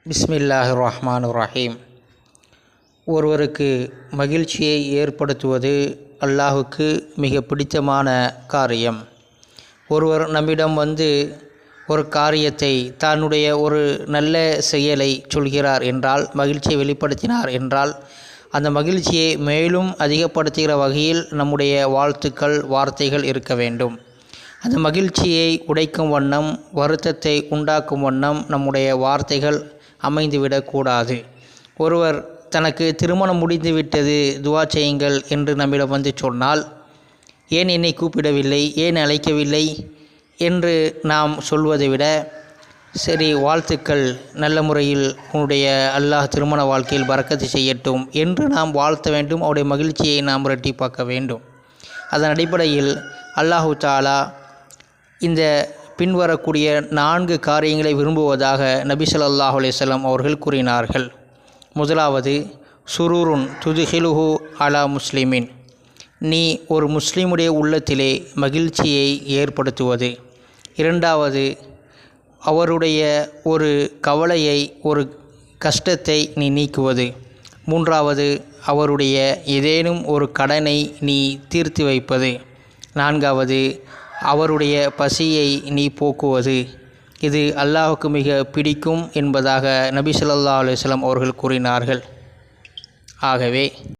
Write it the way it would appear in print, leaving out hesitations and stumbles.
பிஸ்மில்லாஹிர் ரஹ்மானிர் ரஹீம். ஒருவருக்கு மகிழ்ச்சியை ஏற்படுத்துவது அல்லாஹுக்கு மிக பிடித்தமான காரியம். ஒருவர் நம்மிடம் வந்து ஒரு காரியத்தை, தன்னுடைய ஒரு நல்ல செயலை சொல்கிறார் என்றால், மகிழ்ச்சியை வெளிப்படுத்தினார் என்றால், அந்த மகிழ்ச்சியை மேலும் அதிகப்படுத்துகிற வகையில் நம்முடைய வாழ்த்துக்கள், வார்த்தைகள் இருக்க வேண்டும். அந்த மகிழ்ச்சியை உடைக்கும் வண்ணம், வருத்தத்தை உண்டாக்கும் வண்ணம் நம்முடைய வார்த்தைகள் அமைந்துவிடக்கூடாது. ஒருவர் தனக்கு திருமணம் முடிந்துவிட்டது, துவா செய்யுங்கள் என்று நம்மிடம் வந்து சொன்னால், ஏன் என்னை கூப்பிடவில்லை, ஏன் அழைக்கவில்லை என்று நாம் சொல்வதை விட, சரி வாழ்த்துக்கள், நல்ல முறையில் உன்னுடைய அல்லாஹ் திருமண வாழ்க்கையில் பரக்கத்து செய்யட்டும் என்று நாம் வாழ்த்த வேண்டும். அவருடைய மகிழ்ச்சியை நாம் இரட்டிப்பாக்க வேண்டும். அதன் அடிப்படையில் அல்லாஹு தாலா இந்த பின்வரக்கூடிய 4 காரியங்களை விரும்புவதாக நபி ஸல்லல்லாஹு அலைஹி வஸல்லம் அவர்கள் கூறினார்கள். முதலாவது, சுரூருன் துதுஹிலுஹு அலா முஸ்லிமின், நீ ஒரு முஸ்லீமுடைய உள்ளத்திலே மகிழ்ச்சியை ஏற்படுத்துவது. இரண்டாவது, அவருடைய ஒரு கவலையை, ஒரு கஷ்டத்தை நீ நீக்குவது. மூன்றாவது, அவருடைய ஏதேனும் ஒரு கடனை நீ தீர்த்து வைப்பது. நான்காவது, அவருடைய பசியை நீ போக்குவது. இது அல்லாஹுக்கு மிக பிடிக்கும் என்பதாக நபி ஸல்லல்லாஹு அலைஹி வஸல்லம் அவர்கள் கூறினார்கள். ஆகவே